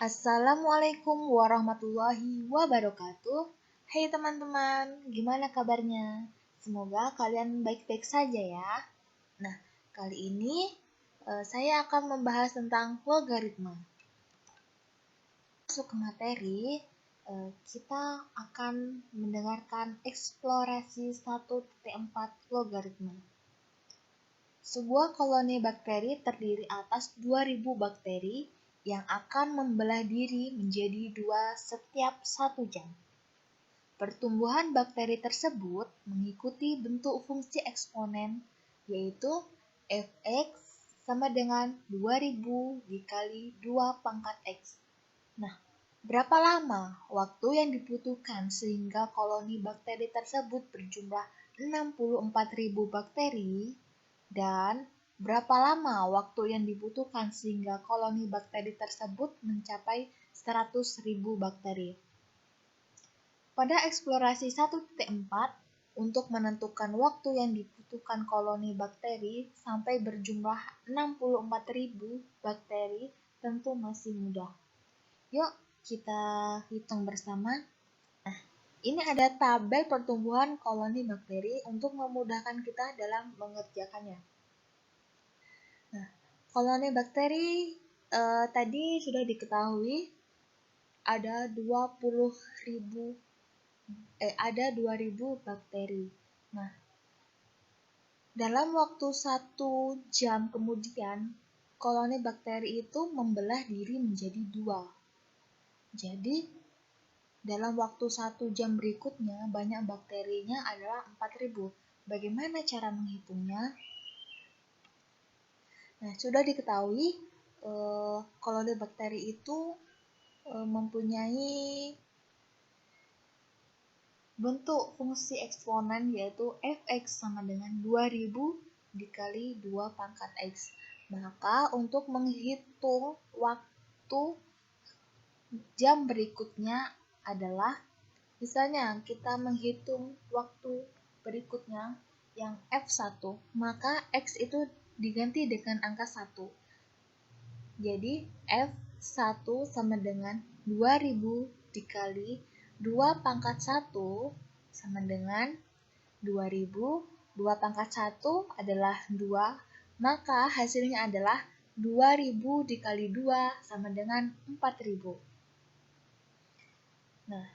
Assalamualaikum warahmatullahi wabarakatuh. Hai teman-teman, gimana kabarnya? Semoga kalian baik-baik saja ya. Nah, kali ini saya akan membahas tentang logaritma. Masuk ke materi, kita akan mendengarkan eksplorasi 1.4 logaritma. Sebuah koloni bakteri terdiri atas 2000 bakteri yang akan membelah diri menjadi dua setiap 1 jam. Pertumbuhan bakteri tersebut mengikuti bentuk fungsi eksponen, yaitu fx sama dengan 2000 dikali 2 pangkat x. Nah, berapa lama waktu yang dibutuhkan sehingga koloni bakteri tersebut berjumlah 64.000 bakteri? Dan berapa lama waktu yang dibutuhkan sehingga koloni bakteri tersebut mencapai 100.000 bakteri? Pada eksplorasi 1.4, untuk menentukan waktu yang dibutuhkan koloni bakteri sampai berjumlah 64.000 bakteri tentu masih mudah. Yuk kita hitung bersama. Nah, ini ada tabel pertumbuhan koloni bakteri untuk memudahkan kita dalam mengerjakannya. Nah, koloni bakteri tadi sudah diketahui ada 2000 bakteri. Nah, dalam waktu 1 jam kemudian, koloni bakteri itu membelah diri menjadi 2. Jadi, dalam waktu 1 jam berikutnya, banyak bakterinya adalah 4000. Bagaimana cara menghitungnya? Nah, sudah diketahui koloni bakteri itu mempunyai bentuk fungsi eksponen yaitu fx sama dengan 2000 dikali 2 pangkat x. Maka untuk menghitung waktu jam berikutnya adalah, misalnya kita menghitung waktu berikutnya yang f1, maka x itu diganti dengan angka 1. Jadi f1 sama dengan 2000 dikali 2 pangkat 1 sama dengan 2000. 2 pangkat 1 adalah 2, maka hasilnya adalah 2000 dikali 2 sama dengan 4000. Nah,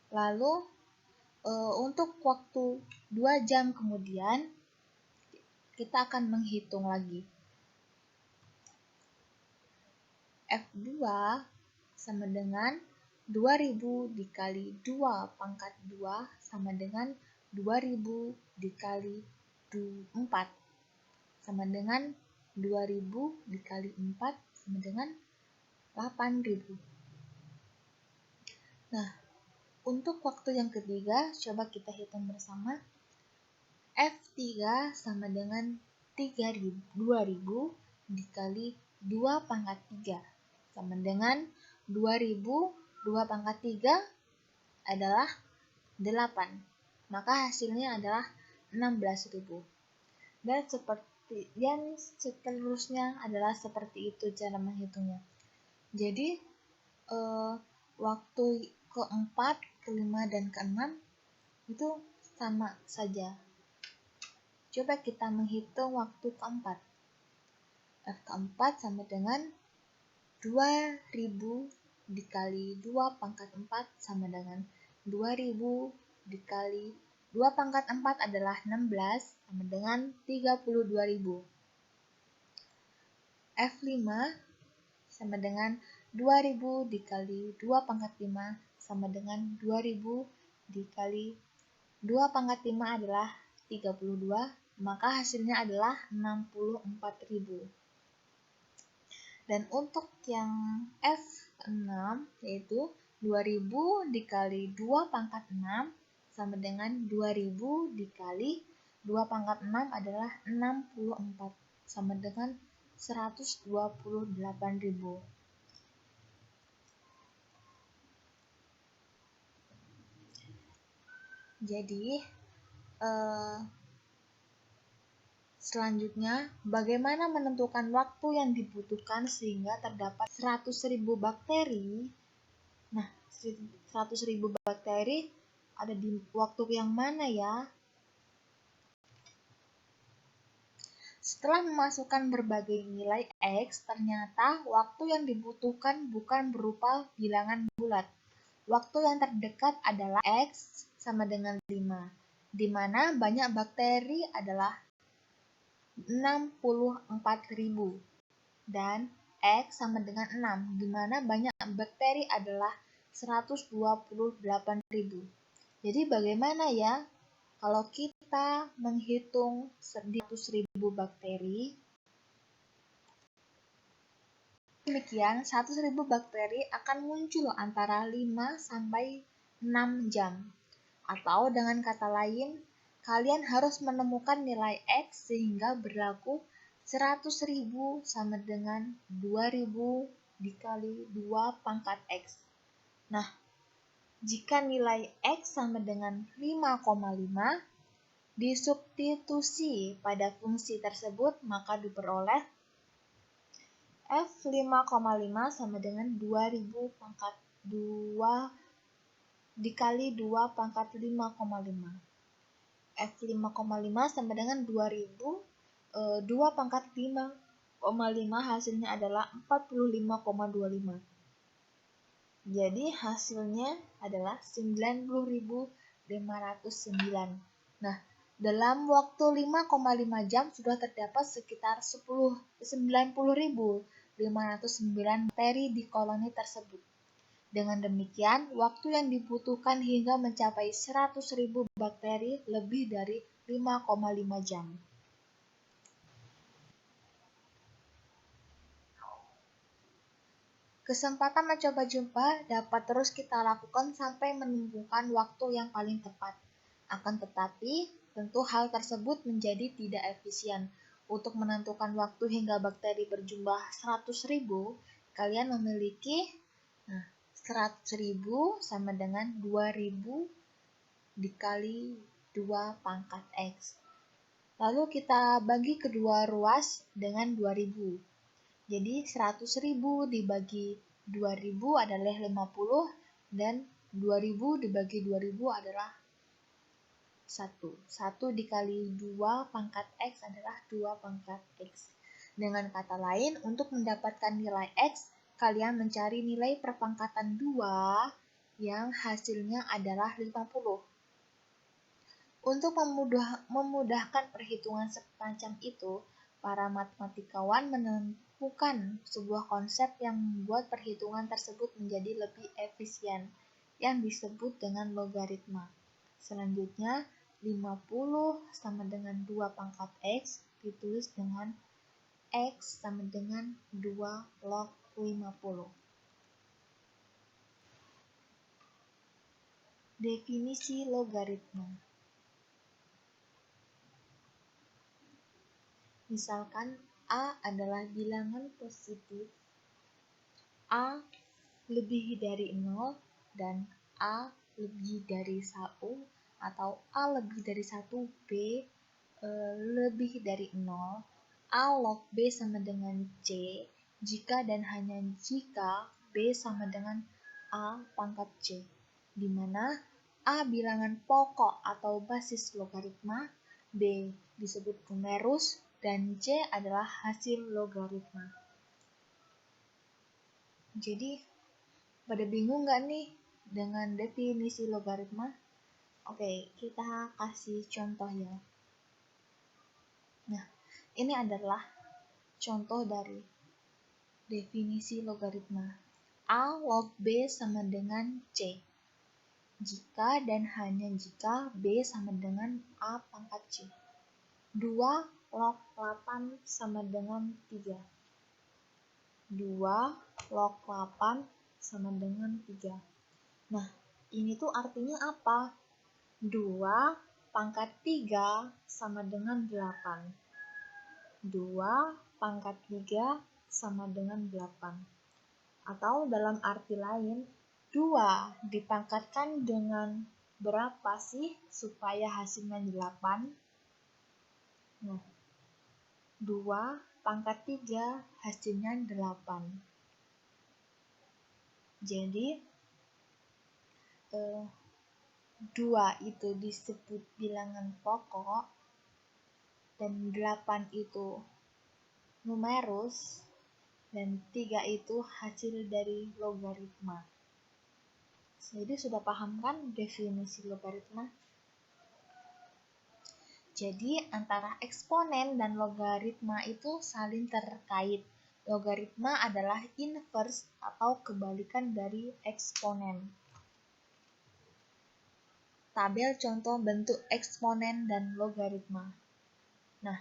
lalu untuk waktu 2 jam kemudian, kita akan menghitung lagi. F2 sama dengan 2000 dikali 2 pangkat 2 sama dengan 2000 dikali 4 sama dengan 2000 dikali 4 sama dengan 8000. Nah, untuk waktu yang ketiga, coba kita hitung bersama. F3 sama dengan 2000 dikali 2 pangkat 3 sama dengan 2000. 2 pangkat 3 adalah 8. Maka hasilnya adalah 16.000. Dan seterusnya adalah seperti itu cara menghitungnya. Jadi waktu keempat, kelima, dan keenam itu sama saja. Coba kita menghitung waktu keempat. F keempat sama dengan 2000 dikali 2 pangkat 4 sama dengan 2000 dikali 2 pangkat 4 adalah 16 sama dengan 32.000. F5 sama dengan 2000 dikali 2 pangkat 5 sama dengan 2000 dikali 2 pangkat 5 adalah 32, maka hasilnya adalah 64.000. Dan untuk yang F6 yaitu 2000 dikali 2 pangkat 6 sama dengan 2000 dikali 2 pangkat 6 adalah 64 sama dengan 128.000. Jadi Selanjutnya, bagaimana menentukan waktu yang dibutuhkan sehingga terdapat 100.000 bakteri? Nah, 100.000 bakteri ada di waktu yang mana ya? Setelah memasukkan berbagai nilai X, ternyata waktu yang dibutuhkan bukan berupa bilangan bulat. Waktu yang terdekat adalah X sama dengan 5, di mana banyak bakteri adalah 64.000 dan X sama dengan 6, di mana banyak bakteri adalah 128.000. Jadi bagaimana ya kalau kita menghitung 100.000 bakteri? Demikian, 100.000 bakteri akan muncul antara 5 sampai 6 jam. Atau dengan kata lain, kalian harus menemukan nilai X sehingga berlaku 100.000 sama dengan 2.000 dikali 2 pangkat X. Nah, jika nilai X sama dengan 5,5, disubstitusi pada fungsi tersebut, maka diperoleh F 5,5 sama dengan 2.000 pangkat 2 dikali 2 pangkat 5,5. F 5,5 sama dengan 2.000, 2 pangkat 5,5 hasilnya adalah 45,25. Jadi hasilnya adalah 90.509. Nah, dalam waktu 5,5 jam sudah terdapat sekitar 90.509 bakteri di koloni tersebut. Dengan demikian, waktu yang dibutuhkan hingga mencapai 100.000 bakteri lebih dari 5,5 jam. Kesempatan mencoba-coba dapat terus kita lakukan sampai menemukan waktu yang paling tepat. Akan tetapi, tentu hal tersebut menjadi tidak efisien. Untuk menentukan waktu hingga bakteri berjumlah 100.000, kalian memiliki 100.000 sama dengan 2.000 dikali 2 pangkat X. Lalu kita bagi kedua ruas dengan 2.000. Jadi 100.000 dibagi 2.000 adalah 50 dan 2.000 dibagi 2.000 adalah 1. 1 dikali 2 pangkat X adalah 2 pangkat X. Dengan kata lain, untuk mendapatkan nilai X, kalian mencari nilai perpangkatan 2 yang hasilnya adalah 50. Untuk memudahkan perhitungan semacam itu, para matematikawan menemukan sebuah konsep yang membuat perhitungan tersebut menjadi lebih efisien, yang disebut dengan logaritma. Selanjutnya, 50 sama dengan 2 pangkat X ditulis dengan X sama dengan 2 log 50. Definisi logaritma. Misalkan A adalah bilangan positif, A lebih dari 0, dan A lebih dari 1, atau A lebih dari 1, B lebih dari 0, A log B sama dengan C, jika dan hanya jika B sama dengan A pangkat C, di mana A bilangan pokok atau basis logaritma, B disebut numerus, dan C adalah hasil logaritma. Jadi, pada bingung nggak nih dengan definisi logaritma? Oke, kita kasih contoh ya. Nah, ini adalah contoh dari definisi logaritma. A log B sama dengan C. Jika dan hanya jika B sama dengan A pangkat C. 2 log 8 sama dengan 3. 2 log 8 sama dengan 3. Nah, ini tuh artinya apa? 2 pangkat 3 sama dengan 8. 2 pangkat 3 sama dengan 8. Atau dalam arti lain, 2 dipangkatkan dengan berapa sih supaya hasilnya 8? Nah, 2 pangkat 3 hasilnya 8. Jadi 2 itu disebut bilangan pokok dan 8 itu numerus dan 3 itu hasil dari logaritma. Jadi sudah paham kan definisi logaritma? Jadi antara eksponen dan logaritma itu saling terkait. Logaritma adalah inverse atau kebalikan dari eksponen. Tabel contoh bentuk eksponen dan logaritma. Nah,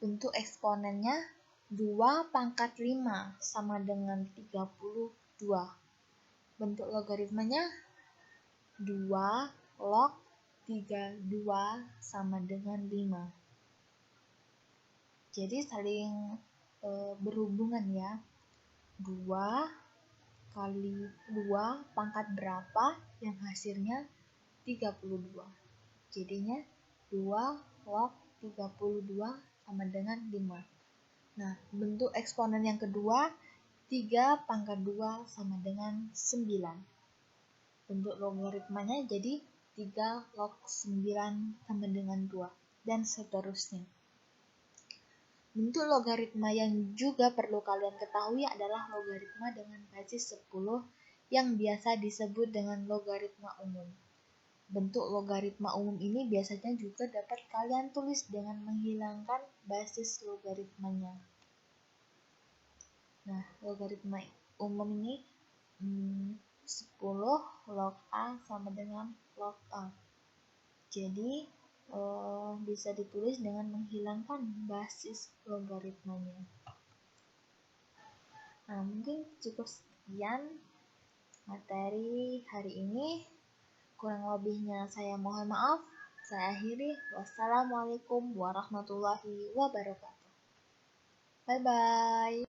bentuk eksponennya 2 pangkat 5 sama dengan 32. Bentuk logaritmanya 2 log 32 sama dengan 5. Jadi saling berhubungan ya. 2 kali 2 pangkat berapa yang hasilnya 32. Jadinya 2 log 32 sama dengan 5. Nah, bentuk eksponen yang kedua 3 pangkat 2 sama dengan 9. Bentuk logaritmanya jadi 3 log 9 sama dengan 2, dan seterusnya. Bentuk logaritma yang juga perlu kalian ketahui adalah logaritma dengan basis 10 yang biasa disebut dengan logaritma umum. Bentuk logaritma umum ini biasanya juga dapat kalian tulis dengan menghilangkan basis logaritmanya. Nah, logaritma umum ini 10 log A sama dengan log A. Jadi bisa ditulis dengan menghilangkan basis logaritmanya. Nah, mungkin cukup sekian materi hari ini. Kurang lebihnya saya mohon maaf. Saya akhiri. Wassalamualaikum warahmatullahi wabarakatuh. Bye-bye.